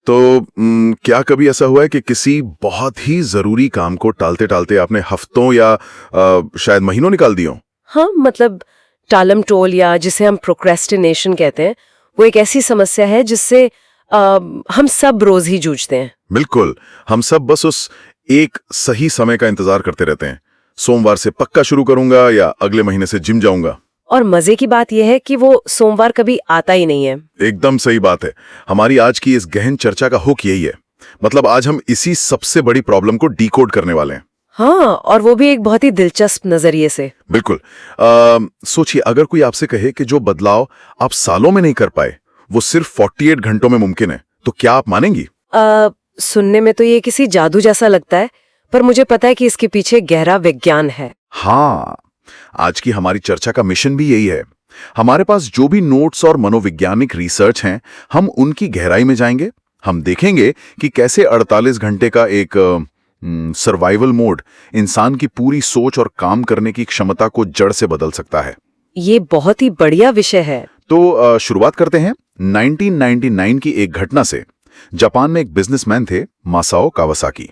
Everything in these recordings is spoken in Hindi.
तो क्या कभी ऐसा हुआ है कि किसी बहुत ही जरूरी काम को टालते टालते आपने हफ्तों या शायद महीनों निकाल दिए हों? हाँ, मतलब टालम टोल या जिसे हम प्रोक्रेस्टिनेशन कहते हैं, वो एक ऐसी समस्या है जिससे हम सब रोज ही जूझते हैं। बिल्कुल, हम सब बस उस एक सही समय का इंतजार करते रहते हैं। सोमवार से पक्का शुरू करूंगा या अगले महीने से जिम जाऊंगा। और मजे की बात यह है कि वो सोमवार कभी आता ही नहीं है। एकदम सही बात है। हमारी आज की इस गहन चर्चा का हुक यही है। मतलब आज हम इसी सबसे बड़ी प्रॉब्लम को डिकोड करने वाले हैं। हाँ, और वो भी एक बहुत ही दिलचस्प नजरिए से। बिल्कुल। सोचिए, अगर कोई आपसे कहे कि जो बदलाव आप सालों में नहीं कर पाए वो सिर्फ 48 घंटों में मुमकिन है, तो क्या आप मानेंगी? सुनने में तो ये किसी जादू जैसा लगता है, पर मुझे पता है कि इसके पीछे गहरा विज्ञान है। हाँ, आज की हमारी चर्चा का मिशन भी यही है। हमारे पास जो भी नोट्स और मनोवैज्ञानिक रिसर्च हैं, हम उनकी गहराई में जाएंगे। हम देखेंगे कि कैसे 48 घंटे का एक सर्वाइवल मोड इंसान की पूरी सोच और काम करने की क्षमता को जड़ से बदल सकता है। ये बहुत ही बढ़िया विषय है। तो शुरुआत करते हैं 1999 की एक घटना से। जापान में एक बिजनेसमैन थे, मासाओ कावासाकी।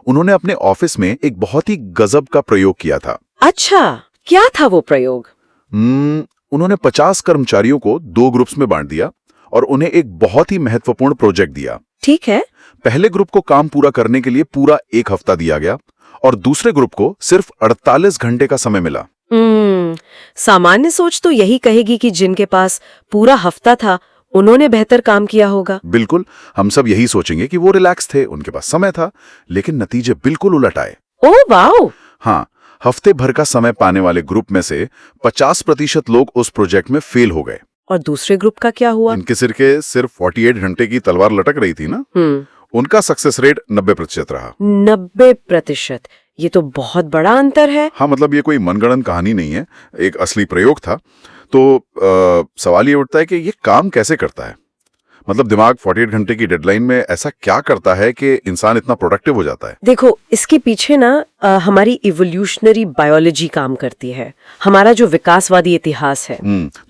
उन्होंने अपने ऑफिस में एक बहुत ही गजब का प्रयोग किया था। अच्छा, क्या था वो प्रयोग? उन्होंने 50 कर्मचारियों को 2 ग्रुप्स में बांट दिया और उन्हें एक बहुत ही महत्वपूर्ण प्रोजेक्ट दिया। ठीक है। पहले ग्रुप को काम पूरा करने के लिए पूरा 1 हफ्ता दिया गया और दूसरे ग्रुप को सिर्फ 48 घंटे का समय मिला। सामान्य सोच तो यही कहेगी कि जिनके पास पूरा हफ्ता था उन्होंने बेहतर काम किया होगा। बिल्कुल, हम सब यही सोचेंगे कि वो रिलैक्स थे, उनके पास समय था, लेकिन नतीजे बिल्कुल उलट आए। Oh wow! हाँ, हफ्ते भर का समय पाने वाले ग्रुप में से 50% लोग उस प्रोजेक्ट में फेल हो गए। और दूसरे ग्रुप का क्या हुआ? इनके सिर के सिर्फ 48 घंटे की तलवार लटक रही थी ना, उनका सक्सेस रेट 90% रहा। 90%? ये तो बहुत बड़ा अंतर है। हाँ, मतलब ये कोई मनगढ़ंत कहानी नहीं है, एक असली प्रयोग था। तो सवाल ये उठता है कि ये काम कैसे करता है? मतलब दिमाग 48 घंटे की डेडलाइन में ऐसा क्या करता है कि इंसान इतना प्रोडक्टिव हो जाता है? देखो, इसके पीछे ना हमारी इवोल्यूशनरी बायोलॉजी काम करती है, हमारा जो विकासवादी इतिहास है।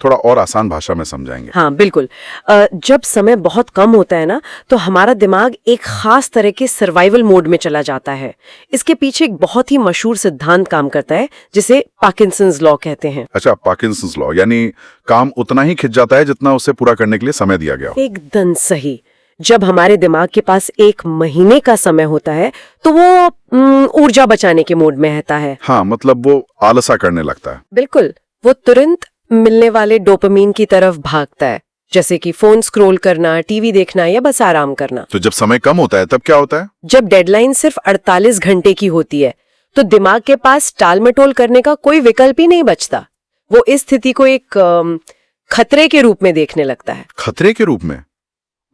थोड़ा और आसान भाषा में समझाएंगे? हाँ बिल्कुल। जब समय बहुत कम होता है ना, तो हमारा दिमाग एक खास तरह के सर्वाइवल मोड में चला जाता है। इसके पीछे एक बहुत ही मशहूर सिद्धांत काम करता है, जिसे पार्किंसंस लॉ कहते हैं। अच्छा, पार्किंसंस लॉ, यानी काम उतना ही खिंच जाता है जितना उसे पूरा करने के लिए समय दिया गया हो। एकदम सही। जब हमारे दिमाग के पास 1 महीने का समय होता है तो वो ऊर्जा बचाने के मोड में रहता है। हाँ, मतलब वो आलसा करने लगता है। बिल्कुल, वो तुरंत मिलने वाले डोपामीन की तरफ भागता है, जैसे कि फोन स्क्रॉल करना, टीवी देखना या बस आराम करना। तो जब समय कम होता है तब क्या होता है? जब डेडलाइन सिर्फ 48 घंटे की होती है तो दिमाग के पास टाल मटोल करने का कोई विकल्प ही नहीं बचता। वो इस स्थिति को एक खतरे के रूप में देखने लगता है। खतरे के रूप में?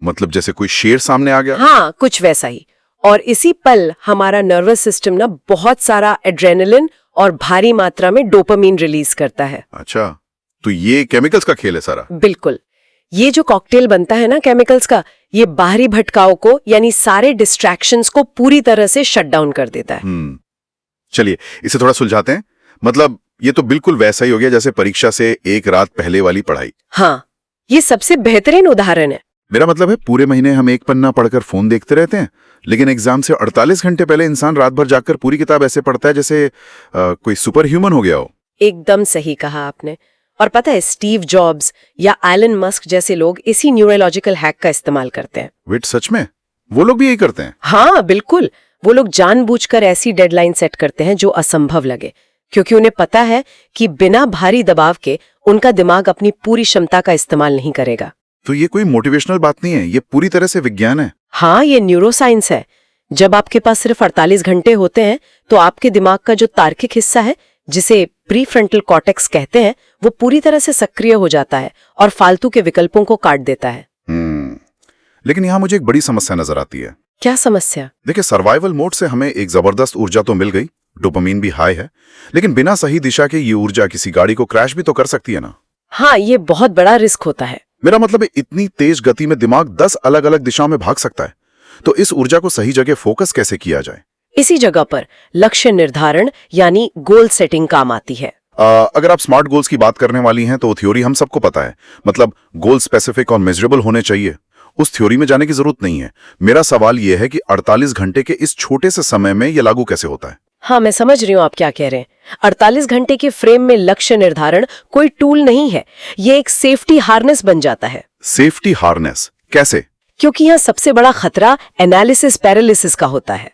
मतलब जैसे कोई शेर सामने आ गया? हाँ, कुछ वैसा ही। और इसी पल हमारा नर्वस सिस्टम ना बहुत सारा एड्रेनलिन और भारी मात्रा में डोपामीन रिलीज करता है। अच्छा, तो ये केमिकल्स का खेल है सारा? बिल्कुल। ये जो कॉकटेल बनता है ना केमिकल्स का, ये बाहरी भटकाव को यानी सारे डिस्ट्रैक्शंस को पूरी तरह से शट डाउन कर देता है। चलिए इसे थोड़ा सुलझाते हैं। मतलब ये तो बिल्कुल वैसा ही हो गया जैसे परीक्षा से एक रात पहले वाली पढ़ाई। हाँ, ये सबसे बेहतरीन उदाहरण है। मेरा मतलब है, पूरे महीने हम एक पन्ना पढ़कर फोन देखते रहते हैं, लेकिन एग्जाम से 48 घंटे पहले इंसान रात भर जाकर पूरी किताब ऐसे पढ़ता है जैसे कोई सुपर ह्यूमन हो गया हो। एकदम सही कहा आपने। और पता है, स्टीव जॉब्स या एलन मस्क जैसे लोग इसी न्यूरोलॉजिकल हैक का इस्तेमाल करते हैं। वेट, सच में? वो लोग भी यही करते हैं? हाँ बिल्कुल। वो लोग जानबूझकर ऐसी डेडलाइन सेट करते हैं जो असंभव लगे, क्योंकि उन्हें पता है कि बिना भारी दबाव के उनका दिमाग अपनी पूरी क्षमता का इस्तेमाल नहीं करेगा। तो ये कोई मोटिवेशनल बात नहीं है, ये पूरी तरह से विज्ञान है। हाँ, ये न्यूरोसाइंस है। जब आपके पास सिर्फ 48 घंटे होते हैं तो आपके दिमाग का जो तार्किक हिस्सा है, जिसे प्रीफ्रंटल कॉर्टेक्स कहते हैं, वो पूरी तरह से सक्रिय हो जाता है और फालतू के विकल्पों को काट देता है। लेकिन यहाँ मुझे एक बड़ी समस्या नजर आती है। क्या समस्या? देखिए, सर्वाइवल मोड से हमें एक जबरदस्त ऊर्जा तो मिल गई, डोपामीन भी हाई है, लेकिन बिना सही दिशा के ये ऊर्जा किसी गाड़ी को क्रैश भी तो कर सकती है ना? हाँ, ये बहुत बड़ा रिस्क होता है। मेरा मतलब है, इतनी तेज गति में दिमाग 10 अलग अलग दिशाओं में भाग सकता है, तो इस ऊर्जा को सही जगह फोकस कैसे किया जाए? इसी जगह पर लक्ष्य निर्धारण यानी गोल सेटिंग काम आती है। अगर आप स्मार्ट गोल्स की बात करने वाली हैं तो थ्योरी हम सबको पता है, मतलब गोल स्पेसिफिक और मेजरेबल होने चाहिए। उस थ्योरी में जाने की जरूरत नहीं है। मेरा सवाल यह है कि 48 घंटे के इस छोटे से समय में यह लागू कैसे होता है? हाँ, मैं समझ रही हूँ आप क्या कह रहे हैं। 48 घंटे के फ्रेम में लक्ष्य निर्धारण कोई टूल नहीं है, ये एक सेफ्टी हार्नेस बन जाता है। सेफ्टी हार्नेस कैसे? क्योंकि यहाँ सबसे बड़ा खतरा एनालिसिस पैरालिसिस का होता है।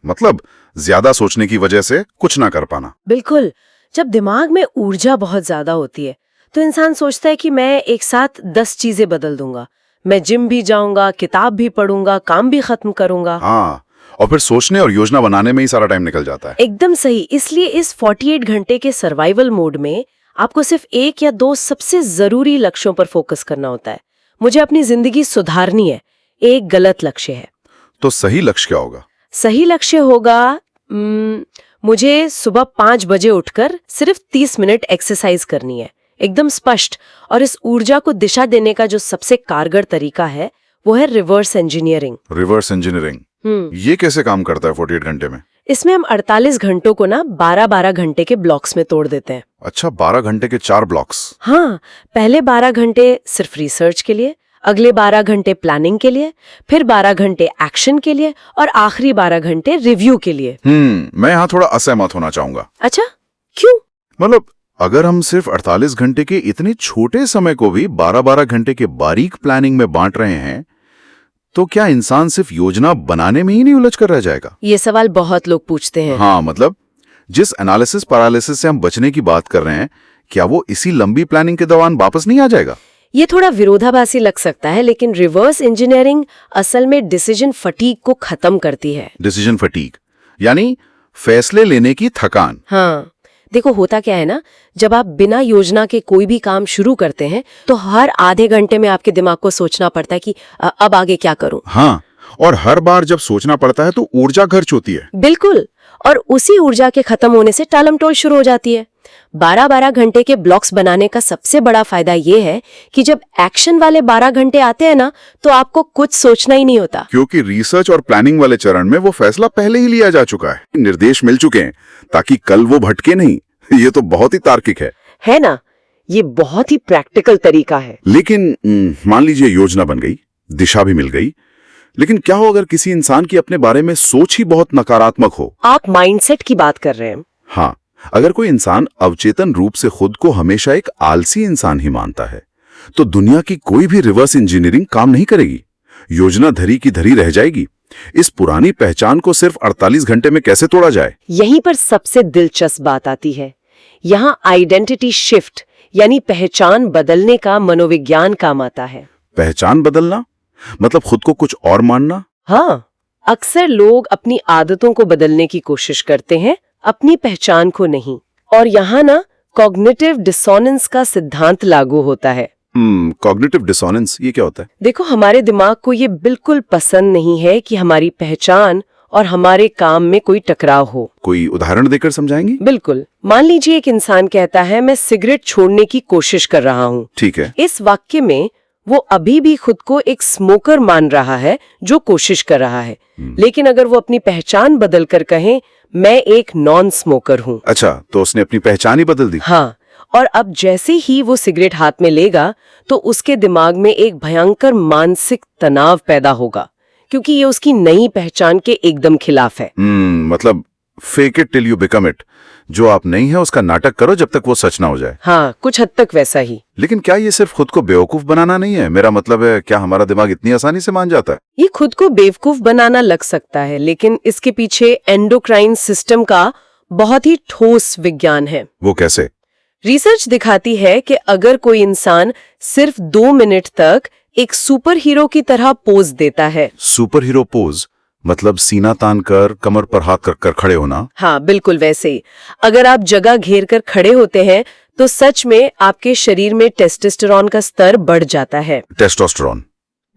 मतलब ज्यादा सोचने की वजह से कुछ ना कर पाना। बिल्कुल। जब दिमाग में ऊर्जा बहुत ज्यादा होती है तो इंसान सोचता है कि मैं एक साथ 10 चीजें बदल दूंगा। मैं जिम भी जाऊंगा, किताब भी पढ़ूंगा, काम भी खत्म करूंगा। हाँ, और फिर सोचने और योजना बनाने में ही सारा टाइम निकल जाता है। एकदम सही। इसलिए इस 48 घंटे के सर्वाइवल मोड में आपको सिर्फ 1 या 2 सबसे जरूरी लक्ष्यों पर फोकस करना होता है। मुझे अपनी जिंदगी सुधारनी है, एक गलत लक्ष्य है। तो सही लक्ष्य क्या होगा? सही लक्ष्य होगा मुझे सुबह 5 बजे उठकर सिर्फ 30 मिनट एक्सरसाइज करनी है, एकदम स्पष्ट। और इस ऊर्जा को दिशा देने का जो सबसे कारगर तरीका है वो है रिवर्स इंजीनियरिंग। रिवर्स इंजीनियरिंग ये कैसे काम करता है 48 घंटे में? इसमें हम 48 घंटों को ना 12-12 घंटे के ब्लॉक्स में तोड़ देते हैं। अच्छा, 12 घंटे के 4 ब्लॉक्स। हाँ, पहले 12 घंटे सिर्फ रिसर्च के लिए, अगले 12 घंटे प्लानिंग के लिए, फिर 12 घंटे एक्शन के लिए और आखिरी 12 घंटे रिव्यू के लिए। मैं यहाँ थोड़ा असहमत होना चाहूंगा। अच्छा, क्यों? मतलब अगर हम सिर्फ 48 घंटे के इतने छोटे समय को भी 12-12 घंटे के बारीक प्लानिंग में बांट रहे हैं, तो क्या इंसान सिर्फ योजना बनाने में ही नहीं उलझ कर रह जाएगा? ये सवाल बहुत लोग पूछते हैं। हाँ, मतलब जिस एनालिसिस पैरालिसिस से हम बचने की बात कर रहे हैं, क्या वो इसी लंबी प्लानिंग के दौरान वापस नहीं आ जाएगा? ये थोड़ा विरोधाभासी लग सकता है, लेकिन रिवर्स इंजीनियरिंग असल में डिसीजन फटीग को खत्म करती है। डिसीजन फटीग यानी फैसले लेने की थकान। हाँ, देखो होता क्या है ना, जब आप बिना योजना के कोई भी काम शुरू करते हैं तो हर आधे घंटे में आपके दिमाग को सोचना पड़ता है कि अब आगे क्या करूं। हाँ, और हर बार जब सोचना पड़ता है तो ऊर्जा खर्च होती है। बिल्कुल, और उसी ऊर्जा के खत्म होने से टालमटोल शुरू हो जाती है। 12-12 घंटे के ब्लॉक्स बनाने का सबसे बड़ा फायदा ये है कि जब एक्शन वाले 12 घंटे आते हैं ना, तो आपको कुछ सोचना ही नहीं होता। क्योंकि रिसर्च और प्लानिंग वाले चरण में वो फैसला पहले ही लिया जा चुका है, निर्देश मिल चुके हैं, ताकि कल वो भटके नहीं। ये तो बहुत ही तार्किक है ना? ये बहुत ही प्रैक्टिकल तरीका है। लेकिन मान लीजिए योजना बन गई, दिशा भी मिल गई, लेकिन क्या हो अगर किसी इंसान की अपने बारे में सोच ही बहुत नकारात्मक हो? आप माइंडसेट की बात कर रहे हैं। हाँ, अगर कोई इंसान अवचेतन रूप से खुद को हमेशा एक आलसी इंसान ही मानता है, तो दुनिया की कोई भी रिवर्स इंजीनियरिंग काम नहीं करेगी। योजना धरी की धरी रह जाएगी। इस पुरानी पहचान को सिर्फ 48 घंटे में कैसे तोड़ा जाए? यहीं पर सबसे दिलचस्प बात आती है। यहाँ आइडेंटिटी शिफ्ट यानी पहचान बदलने का मनोविज्ञान काम आता है। पहचान बदलना मतलब खुद को कुछ और मानना? हाँ, अक्सर लोग अपनी आदतों को बदलने की कोशिश करते हैं, अपनी पहचान को नहीं। और यहाँ ना कॉग्निटिव डिसोनेंस का सिद्धांत लागू होता है। कॉग्निटिव डिसोनेंस ये क्या होता है? देखो, हमारे दिमाग को ये बिल्कुल पसंद नहीं है कि हमारी पहचान और हमारे काम में कोई टकराव हो। कोई उदाहरण देकर समझाएंगी? बिल्कुल। मान लीजिए एक इंसान कहता है मैं सिगरेट छोड़ने की कोशिश कर रहा हूँ। ठीक है। इस वाक्य में वो अभी भी खुद को एक स्मोकर मान रहा है जो कोशिश कर रहा है। लेकिन अगर वो अपनी पहचान बदल कर कहे मैं एक नॉन स्मोकर हूँ। अच्छा, तो उसने अपनी पहचान ही बदल दी। हाँ, और अब जैसे ही वो सिगरेट हाथ में लेगा तो उसके दिमाग में एक भयंकर मानसिक तनाव पैदा होगा, क्योंकि ये उसकी नई पहचान के एकदम खिलाफ है। मतलब fake it till you become it. जो आप नहीं है उसका नाटक करो जब तक वो सच ना हो जाए। हाँ, कुछ हद तक वैसा ही। लेकिन क्या ये सिर्फ खुद को बेवकूफ बनाना नहीं है? मेरा मतलब है, क्या हमारा दिमाग इतनी आसानी से मान जाता है? ये खुद को बेवकूफ बनाना लग सकता है, लेकिन इसके पीछे एंडोक्राइन सिस्टम का बहुत ही ठोस विज्ञान है। वो कैसे? रिसर्च दिखाती है कि अगर कोई इंसान सिर्फ 2 मिनट तक एक सुपर हीरो की तरह पोज देता है। सुपर हीरो पोज मतलब सीना तान कर कमर पर हाथ रख कर खड़े होना? हाँ, बिल्कुल वैसे ही। अगर आप जगह घेर कर खड़े होते हैं तो सच में आपके शरीर में टेस्टोस्टेरोन का स्तर बढ़ जाता है। टेस्टोस्टेरोन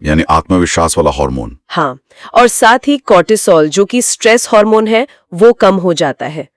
यानी आत्मविश्वास वाला हार्मोन। हाँ, और साथ ही कॉर्टिसोल जो कि स्ट्रेस हार्मोन है वो कम हो जाता है।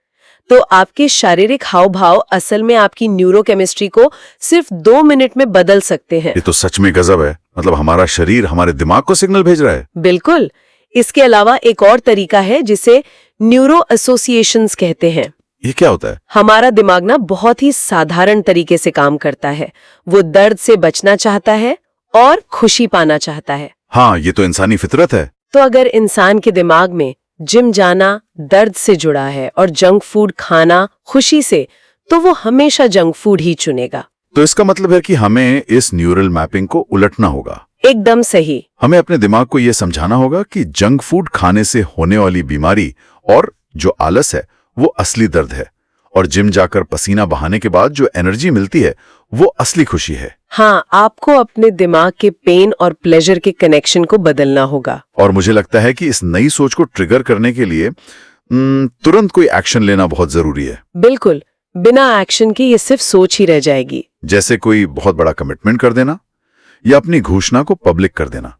तो आपके शारीरिक हाव भाव असल में आपकी न्यूरोकेमिस्ट्री को सिर्फ 2 मिनट में बदल सकते हैं। ये तो सच में गजब है। मतलब हमारा शरीर हमारे दिमाग को सिग्नल भेज रहा है। बिल्कुल। इसके अलावा एक और तरीका है जिसे न्यूरो एसोसिएशंस कहते हैं। ये क्या होता है? हमारा दिमाग ना बहुत ही साधारण तरीके से काम करता है। वो दर्द से बचना चाहता है और खुशी पाना चाहता है। हाँ, ये तो इंसानी फितरत है। तो अगर इंसान के दिमाग में जिम जाना दर्द से जुड़ा है और जंक फूड खाना खुशी से, तो वो हमेशा जंक फूड ही चुनेगा। तो इसका मतलब है कि हमें इस न्यूरल मैपिंग को उलटना होगा। एकदम सही। हमें अपने दिमाग को यह समझाना होगा कि जंक फूड खाने से होने वाली बीमारी और जो आलस है वो असली दर्द है, और जिम जाकर पसीना बहाने के बाद जो एनर्जी मिलती है वो असली खुशी है। हाँ, आपको अपने दिमाग के पेन और प्लेजर के कनेक्शन को बदलना होगा। और मुझे लगता है कि इस नई सोच को ट्रिगर करने के लिए तुरंत कोई एक्शन लेना बहुत जरूरी है। बिल्कुल, बिना एक्शन के ये सिर्फ सोच ही रह जाएगी। जैसे कोई बहुत बड़ा कमिटमेंट कर देना या अपनी घोषणा को पब्लिक कर देना,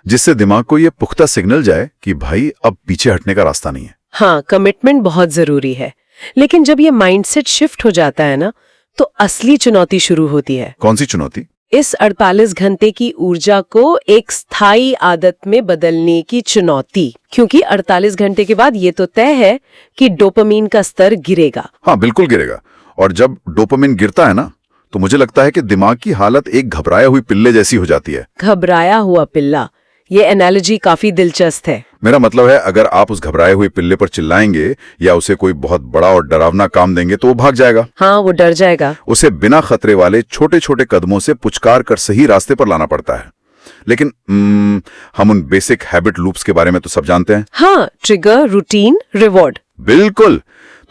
जिससे दिमाग को ये पुख्ता सिग्नल जाए कि भाई अब पीछे हटने का रास्ता नहीं है। हाँ, कमिटमेंट बहुत जरूरी है, लेकिन जब ये माइंडसेट शिफ्ट हो जाता है ना, तो असली चुनौती शुरू होती है। कौन सी चुनौती? इस 48 घंटे की ऊर्जा को एक स्थायी आदत में बदलने की चुनौती, क्योंकि 48 घंटे के बाद ये तो तय है कि डोपामीन का स्तर गिरेगा। हाँ, बिल्कुल गिरेगा। और जब डोपामिन गिरता है ना, तो मुझे लगता है कि दिमाग की हालत एक घबराए हुई पिल्ले जैसी हो जाती है। घबराया हुआ पिल्ला, ये एनालॉजी काफी दिलचस्प है। मेरा मतलब है, अगर आप उस घबराए हुए पिल्ले पर चिल्लाएंगे या उसे कोई बहुत बड़ा और डरावना काम देंगे तो वो भाग जाएगा। हाँ, वो डर जाएगा। उसे बिना खतरे वाले छोटे छोटे कदमों से पुचकार कर सही रास्ते पर लाना पड़ता है। लेकिन हम उन बेसिक हैबिट लूप्स के बारे में तो सब जानते हैं। हाँ, ट्रिगर, रूटीन, रिवॉर्ड। बिल्कुल।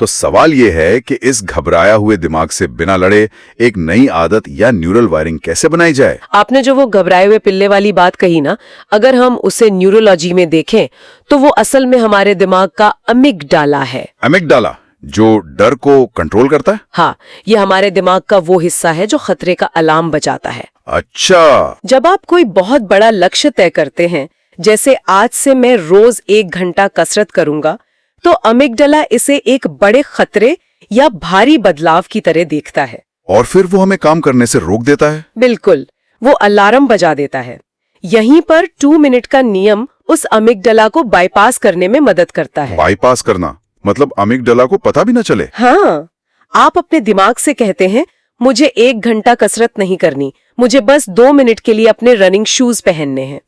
तो सवाल यह है कि इस घबराया हुए दिमाग से बिना लड़े एक नई आदत या न्यूरल वायरिंग कैसे बनाई जाए? आपने जो वो घबराए हुए पिल्ले वाली बात कही ना, अगर हम उसे न्यूरोलॉजी में देखें तो वो असल में हमारे दिमाग का अमिगडाला है। अमिगडाला, जो डर को कंट्रोल करता है? हाँ, ये हमारे दिमाग का वो हिस्सा है जो खतरे का अलार्म बजाता है। अच्छा। जब आप कोई बहुत बड़ा लक्ष्य तय करते हैं, जैसे आज से मैं रोज 1 घंटा कसरत करूंगा, तो अमिगडाला इसे एक बड़े खतरे या भारी बदलाव की तरह देखता है। और फिर वो हमें काम करने से रोक देता है? बिल्कुल, वो अलार्म बजा देता है। यहीं पर 2 मिनट का नियम उस अमिगडाला को बाईपास करने में मदद करता है। बाईपास करना मतलब अमिगडाला को पता भी न चले? हाँ, आप अपने दिमाग से कहते हैं, मुझे 1 घंटा कसरत नहीं करनी, मुझे बस 2 मिनट के लिए अपने रनिंग शूज पहनने हैं।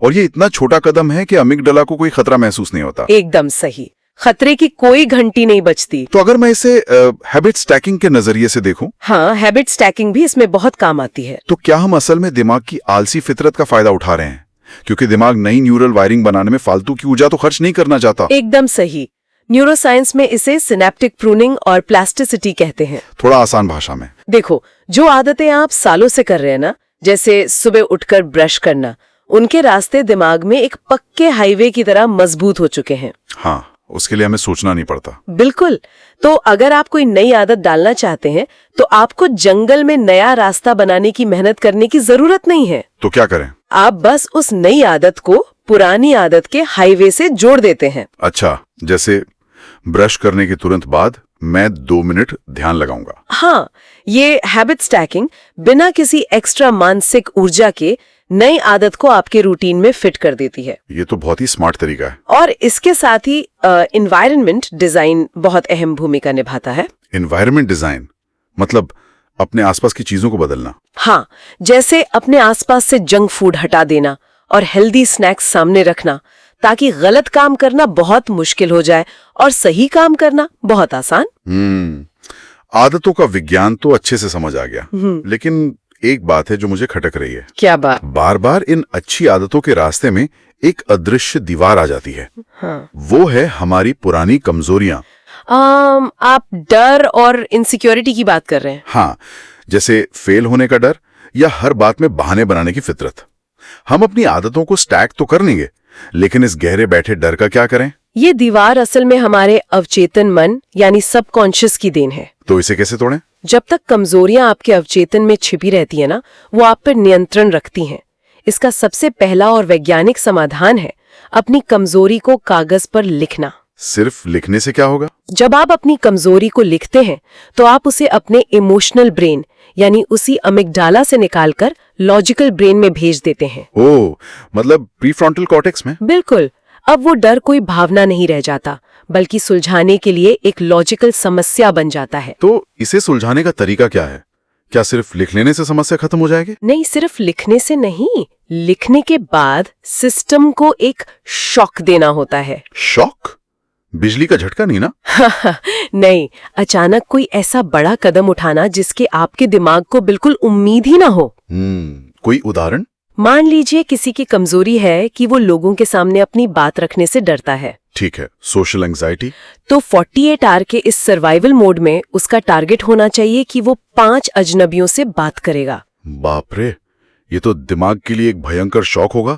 और ये इतना छोटा कदम है कि अमिगडाला को कोई खतरा महसूस नहीं होता। एकदम सही, खतरे की कोई घंटी नहीं बजती। तो अगर मैं इसे हैबिट स्टैकिंग के नजरिए से देखूं? हाँ, हैबिट स्टैकिंग भी इसमें बहुत काम आती है। तो क्या हम असल में दिमाग की आलसी फितरत का फायदा उठा रहे हैं? क्योंकि दिमाग नई न्यूरल वायरिंग बनाने में फालतू की ऊर्जा तो खर्च नहीं करना चाहता। एकदम सही। न्यूरोसाइंस में इसे सिनेप्टिक प्रूनिंग और प्लास्टिसिटी कहते हैं। थोड़ा आसान भाषा में देखो, जो आदतें आप सालों से कर रहे हैं ना, जैसे सुबह उठकर ब्रश करना, उनके रास्ते दिमाग में एक पक्के हाईवे की तरह मजबूत हो चुके हैं। हाँ, उसके लिए हमें सोचना नहीं पड़ता। बिल्कुल। तो अगर आप कोई नई आदत डालना चाहते हैं, तो आपको जंगल में नया रास्ता बनाने की मेहनत करने की जरूरत नहीं है। तो क्या करें? आप बस उस नई आदत को पुरानी आदत के हाईवे से जोड़ देते हैं। अच्छा, जैसे ब्रश करने के तुरंत बाद मैं 2 मिनट ध्यान लगाऊंगा। हाँ, ये हैबिट स्टैकिंग बिना किसी एक्स्ट्रा मानसिक ऊर्जा के नई आदत को आपके रूटीन में फिट कर देती है। ये तो बहुत ही स्मार्ट तरीका है। और इसके साथ ही एनवायरनमेंट डिजाइन बहुत अहम भूमिका निभाता है। एनवायरनमेंट डिजाइन मतलब अपने आसपास की चीजों को बदलना। हाँ, जैसे अपने आसपास से जंक फूड हटा देना और हेल्दी स्नैक्स सामने रखना, ताकि गलत काम करना बहुत मुश्किल हो जाए और सही काम करना बहुत आसान। आदतों का विज्ञान तो अच्छे से समझ आ गया, लेकिन एक बात है जो मुझे खटक रही है। क्या बात? बार बार इन अच्छी आदतों के रास्ते में एक अदृश्य दीवार आ जाती है। हाँ। वो है हमारी पुरानी कमजोरियां। आप डर और इनसिक्योरिटी की बात कर रहे हैं? हाँ, जैसे फेल होने का डर या हर बात में बहाने बनाने की फितरत। हम अपनी आदतों को स्टैक तो कर लेंगे, लेकिन इस गहरे बैठे डर का क्या करें? ये दीवार असल में हमारे अवचेतन मन यानी सबकॉन्शियस की देन है। तो इसे कैसे तोड़ें? जब तक कमजोरियां आपके अवचेतन में छिपी रहती है ना, वो आप पर नियंत्रण रखती हैं। इसका सबसे पहला और वैज्ञानिक समाधान है अपनी कमजोरी को कागज पर लिखना। सिर्फ लिखने से क्या होगा? जब आप अपनी कमजोरी को लिखते हैं, तो आप उसे अपने इमोशनल ब्रेन यानी उसी अमिगडाला से निकालकर लॉजिकल ब्रेन में भेज देते हैं। ओह, मतलब प्रीफ्रंटल कॉर्टेक्स में? बिल्कुल। अब वो डर कोई भावना नहीं रह जाता, बल्कि सुलझाने के लिए एक लॉजिकल समस्या बन जाता है। तो इसे सुलझाने का तरीका क्या है? क्या सिर्फ लिख लेने से समस्या खत्म हो जाएगी? नहीं, सिर्फ लिखने से नहीं, लिखने के बाद सिस्टम को एक शॉक देना होता है। शॉक? बिजली का झटका नहीं ना? नहीं, अचानक कोई ऐसा बड़ा कदम उठाना जिसके आपके दिमाग को बिल्कुल उम्मीद ही ना हो। कोई उदाहरण? मान लीजिए किसी की कमजोरी है कि वो लोगों के सामने अपनी बात रखने से डरता है। ठीक है, सोशल एंजाइटी। तो 48 आवर के इस सर्वाइवल मोड में उसका टारगेट होना चाहिए कि वो 5 अजनबियों से बात करेगा। बाप रे, ये तो दिमाग के लिए एक भयंकर शौक होगा।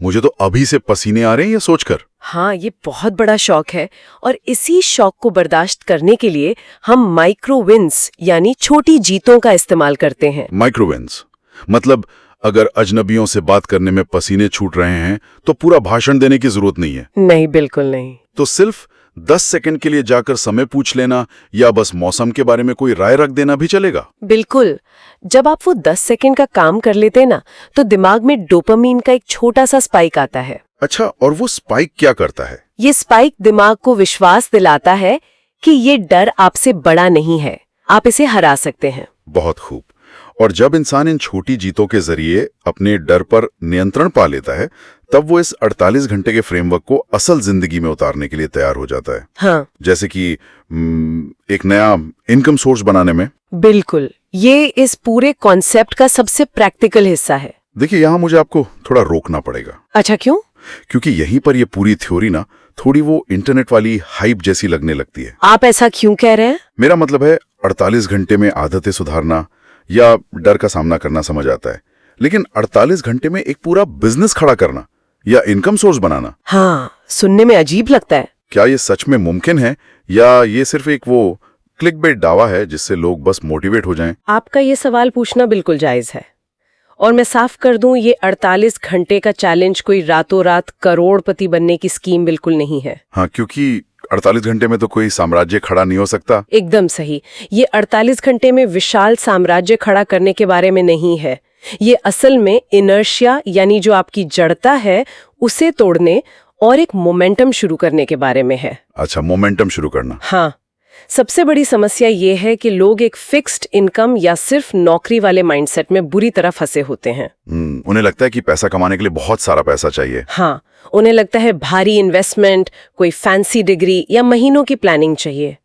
मुझे तो अभी से पसीने आ रहे हैं ये सोचकर। हाँ, ये बहुत बड़ा शौक है और इसी शौक को बर्दाश्त करने के लिए हम माइक्रो विन्स यानी छोटी जीतों का इस्तेमाल करते हैं। माइक्रो विन्स मतलब अगर अजनबियों से बात करने में पसीने छूट रहे हैं तो पूरा भाषण देने की जरूरत नहीं है। नहीं, बिल्कुल नहीं। तो सिर्फ 10 सेकंड के लिए जाकर समय पूछ लेना या बस मौसम के बारे में कोई राय रख देना भी चलेगा? बिल्कुल। जब आप वो 10 सेकंड का काम कर लेते हैं ना, तो दिमाग में डोपामीन का एक छोटा सा स्पाइक आता है। अच्छा, और वो स्पाइक क्या करता है? ये स्पाइक दिमाग को विश्वास दिलाता है कि ये डर आपसे बड़ा नहीं है, आप इसे हरा सकते हैं। बहुत खूब। और जब इंसान इन छोटी जीतों के जरिए अपने डर पर नियंत्रण पा लेता है, तब वो इस 48 घंटे के फ्रेमवर्क को असल जिंदगी में उतारने के लिए तैयार हो जाता है। हाँ, जैसे कि एक नया इनकम सोर्स बनाने में। बिल्कुल। ये इस पूरे कॉन्सेप्ट का सबसे प्रैक्टिकल हिस्सा है। देखिए, यहाँ मुझे आपको थोड़ा रोकना पड़ेगा। अच्छा, क्यों? क्योंकि यहीं पर ये पूरी थ्योरी ना थोड़ी वो इंटरनेट वाली हाइप जैसी लगने लगती है। आप ऐसा क्यों कह रहे हैं? मेरा मतलब है 48 घंटे में आदतें सुधारना या डर का सामना करना समझ आता है, लेकिन 48 घंटे में एक पूरा बिजनेस खड़ा करना या इनकम सोर्स बनाना, हाँ, सुनने में अजीब लगता है। क्या ये सच में मुमकिन है या ये सिर्फ एक वो क्लिकबेट दावा है जिससे लोग बस मोटिवेट हो जाएं? आपका ये सवाल पूछना बिल्कुल जायज है। और मैं साफ कर दूं, ये 48 घंटे का चैलेंज कोई रातों रात करोड़पति बनने की स्कीम बिल्कुल नहीं है। हाँ, क्योंकि 48 घंटे में तो कोई साम्राज्य खड़ा नहीं हो सकता। एकदम सही। ये 48 घंटे में विशाल साम्राज्य खड़ा करने के बारे में नहीं है। ये असल में इनर्शिया यानी जो आपकी जड़ता है उसे तोड़ने और एक मोमेंटम शुरू करने के बारे में है। अच्छा, मोमेंटम शुरू करना। हाँ, सबसे बड़ी समस्या ये है कि लोग एक फिक्स्ड इनकम या सिर्फ नौकरी वाले माइंडसेट में बुरी तरह फंसे होते हैं। उन्हें लगता है कि पैसा कमाने के लिए बहुत सारा पैसा चाहिए। हाँ, उन्हें लगता है भारी इन्वेस्टमेंट, कोई फैंसी डिग्री या महीनों की प्लानिंग चाहिए।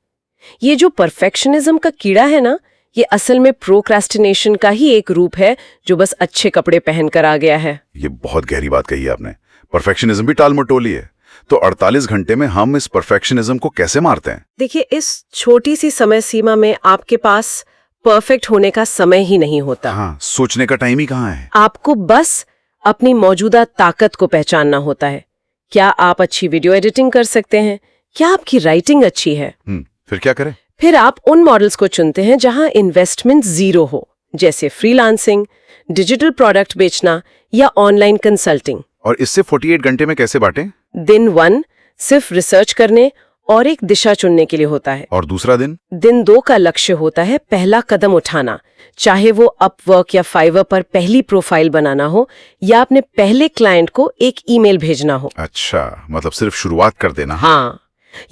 ये जो परफेक्शनिज्म का कीड़ा है ना, ये असल में प्रोक्रेस्टिनेशन का ही एक रूप है जो बस अच्छे कपड़े पहनकर आ गया है। ये बहुत गहरी बात कही है आपने। परफेक्शनिज्म भी टालमटोली है। तो 48 घंटे में हम इस परफेक्शनिज्म को कैसे मारते हैं? देखिए, इस छोटी सी समय सीमा में आपके पास परफेक्ट होने का समय ही नहीं होता। हाँ, सोचने का टाइम ही कहाँ है? आपको बस अपनी मौजूदा ताकत को पहचानना होता है। क्या आप अच्छी वीडियो एडिटिंग कर सकते हैं? क्या आपकी राइटिंग अच्छी है? फिर क्या करें? फिर आप उन मॉडल्स को चुनते हैं जहां इन्वेस्टमेंट जीरो हो, जैसे फ्रीलांसिंग, डिजिटल प्रोडक्ट बेचना या ऑनलाइन कंसल्टिंग। और इससे 48 घंटे में कैसे बांटें? दिन 1 सिर्फ रिसर्च करने और एक दिशा चुनने के लिए होता है। और दूसरा दिन? दिन 2 का लक्ष्य होता है पहला कदम उठाना, चाहे वो अपवर्क या फाइवर पर पहली प्रोफाइल बनाना हो या अपने पहले क्लाइंट को एक ईमेल भेजना हो। अच्छा, मतलब सिर्फ शुरुआत कर देना। हाँ,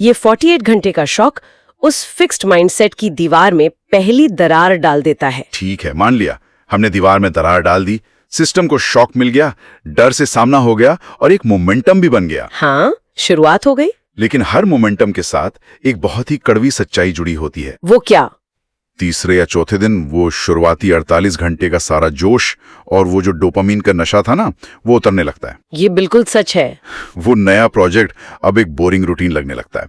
ये 48 घंटे का शौक उस फिक्स्ड माइंडसेट की दीवार में पहली दरार डाल देता है। ठीक है, मान लिया हमने दीवार में दरार डाल दी, सिस्टम को शॉक मिल गया, डर से सामना हो गया और एक मोमेंटम भी बन गया। हाँ, शुरुआत हो गई। लेकिन हर मोमेंटम के साथ एक बहुत ही कड़वी सच्चाई जुड़ी होती है। वो क्या? तीसरे या चौथे दिन वो शुरुआती 48 घंटे का सारा जोश और वो जो डोपामीन का नशा था ना, वो उतरने लगता है। ये बिल्कुल सच है। वो नया प्रोजेक्ट अब एक बोरिंग रूटीन लगने लगता है।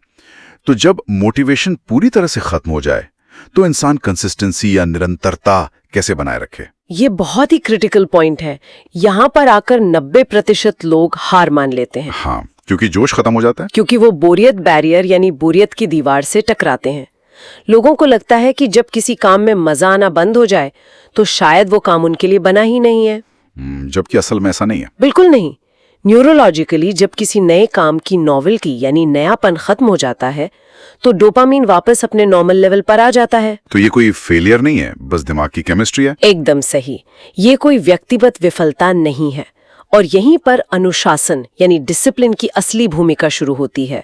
तो जब मोटिवेशन पूरी तरह से खत्म हो जाए तो इंसान कंसिस्टेंसी या निरंतरता कैसे बनाए रखे? ये बहुत ही क्रिटिकल पॉइंट है। यहाँ पर आकर 90% लोग हार मान लेते हैं। हाँ, क्योंकि जोश खत्म हो जाता है। क्योंकि वो बोरियत बैरियर यानी बोरियत की दीवार से टकराते हैं। लोगों को लगता है कि जब किसी काम में मजा आना बंद हो जाए तो शायद वो काम उनके लिए बना ही नहीं है। जबकि असल में ऐसा नहीं है। बिल्कुल नहीं। न्यूरोलॉजिकली जब किसी नए काम की नॉवेल्टी यानी नयापन खत्म हो जाता है तो डोपामीन वापस अपने नॉर्मल लेवल पर आ जाता है। तो ये कोई फेलियर नहीं है, बस दिमाग की केमिस्ट्री है। एकदम सही। ये कोई व्यक्तिगत विफलता नहीं है और यहीं पर अनुशासन यानी डिसिप्लिन की असली भूमिका शुरू होती है।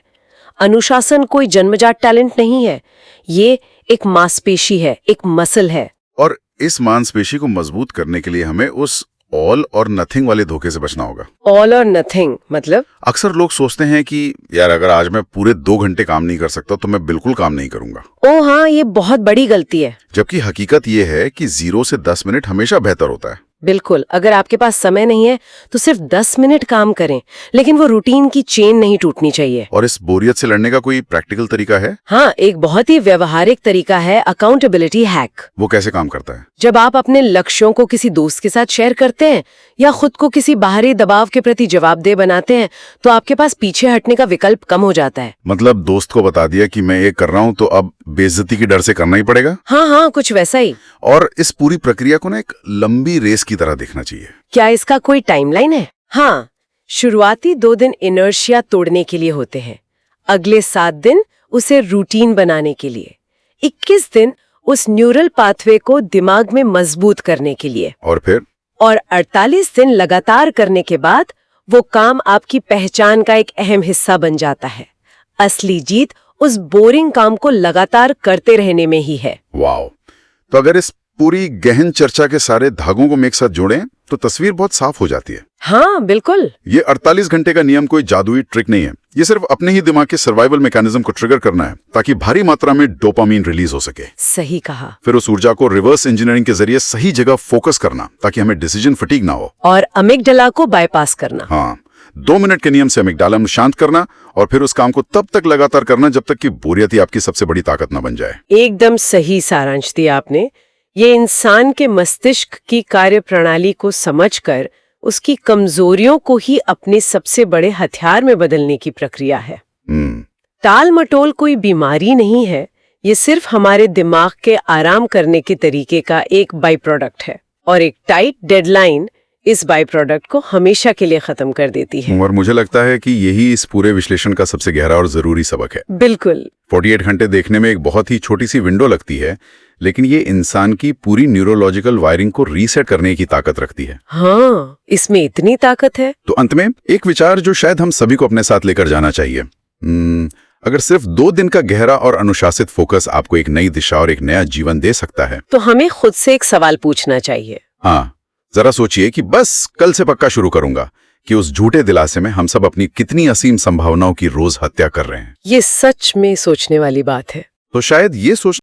अनुशासन कोई जन्मजात टैलेंट नहीं है, ये एक मांसपेशी है, एक मसल है। और इस मांसपेशी को मजबूत करने के लिए हमें उस ऑल और नथिंग वाले धोखे से बचना होगा। ऑल और नथिंग मतलब? अक्सर लोग सोचते हैं कि यार अगर आज मैं पूरे 2 घंटे काम नहीं कर सकता तो मैं बिल्कुल काम नहीं करूंगा। ओ हाँ, ये बहुत बड़ी गलती है। जबकि हकीकत ये है कि 0 से 10 मिनट हमेशा बेहतर होता है। बिल्कुल, अगर आपके पास समय नहीं है तो सिर्फ 10 मिनट काम करें, लेकिन वो रूटीन की चेन नहीं टूटनी चाहिए। और इस बोरियत से लड़ने का कोई प्रैक्टिकल तरीका है? हाँ, एक बहुत ही व्यवहारिक तरीका है अकाउंटेबिलिटी हैक। वो कैसे काम करता है? जब आप अपने लक्ष्यों को किसी दोस्त के साथ शेयर करते हैं या खुद को किसी बाहरी दबाव के प्रति जवाबदेह बनाते हैं, तो आपके पास पीछे हटने का विकल्प कम हो जाता है। मतलब दोस्त को बता दिया कि मैं ये कर रहा हूँ तो अब बेइज्जती की डर से करना ही पड़ेगा। हाँ, कुछ वैसा ही। और इस पूरी प्रक्रिया को ना एक लंबी रेस की तरह देखना चाहिए। क्या इसका कोई टाइमलाइन है? हाँ, शुरुआती 2 दिन इनर्शिया तोड़ने के लिए होते हैं, अगले 7 दिन उसे रूटीन बनाने के लिए, 21 दिन उस न्यूरल पाथवे को दिमाग में मजबूत करने के लिए, और 48 दिन लगातार करने के बाद वो काम आपकी पहचान का एक अहम हिस्सा बन जाता है। असली जीत उस बोरिंग काम को लगातार करते रहने में ही है। वाओ! तो अगर इस पूरी गहन चर्चा के सारे धागों को एक साथ जोड़ें तो तस्वीर बहुत साफ हो जाती है। हाँ, बिल्कुल। ये 48 घंटे का नियम कोई जादुई ट्रिक नहीं है। ये सिर्फ अपने ही दिमाग के सर्वाइवल मैकेनिज्म को ट्रिगर करना है ताकि भारी मात्रा में डोपामीन रिलीज हो सके। सही कहा। फिर उस ऊर्जा को रिवर्स इंजीनियरिंग के जरिए सही जगह फोकस करना ताकि हमें डिसीजन फटीग ना हो। और अमिगडाला को बाईपास करना। हाँ, 2 मिनट के नियम से अमिगडाला में शांत करना और फिर उस काम को तब तक लगातार करना जब तक कि बोरियत ही आपकी सबसे बड़ी ताकत ना बन जाए। एकदम सही सारांश दिया आपने। ये इंसान के मस्तिष्क की कार्य प्रणाली को समझकर उसकी कमजोरियों को ही अपने सबसे बड़े हथियार में बदलने की प्रक्रिया है। टाल मटोल कोई बीमारी नहीं है, ये सिर्फ हमारे दिमाग के आराम करने के तरीके का एक बाई प्रोडक्ट है, और एक टाइट डेडलाइन इस बाई प्रोडक्ट को हमेशा के लिए खत्म कर देती है। और मुझे लगता है कि यही इस पूरे विश्लेषण का सबसे गहरा और जरूरी सबक है। बिल्कुल। 48 घंटे देखने में एक बहुत ही छोटी सी विंडो लगती है, लेकिन ये इंसान की पूरी न्यूरोलॉजिकल वायरिंग को रीसेट करने की ताकत रखती है। हाँ, इसमें इतनी ताकत है। तो अंत में एक विचार जो शायद हम सभी को अपने साथ लेकर जाना चाहिए। अगर सिर्फ 2 दिन का गहरा और अनुशासित फोकस आपको एक नई दिशा और एक नया जीवन दे सकता है, तो हमें खुद से एक सवाल पूछना चाहिए। हाँ, जरा सोचिए कि बस कल से पक्का शुरू करूंगा कि उस झूठे दिलासे में हम सब अपनी कितनी असीम संभावनाओं की रोज हत्या कर रहे हैं। ये सच में सोचने वाली बात है। तो शायद ये सोच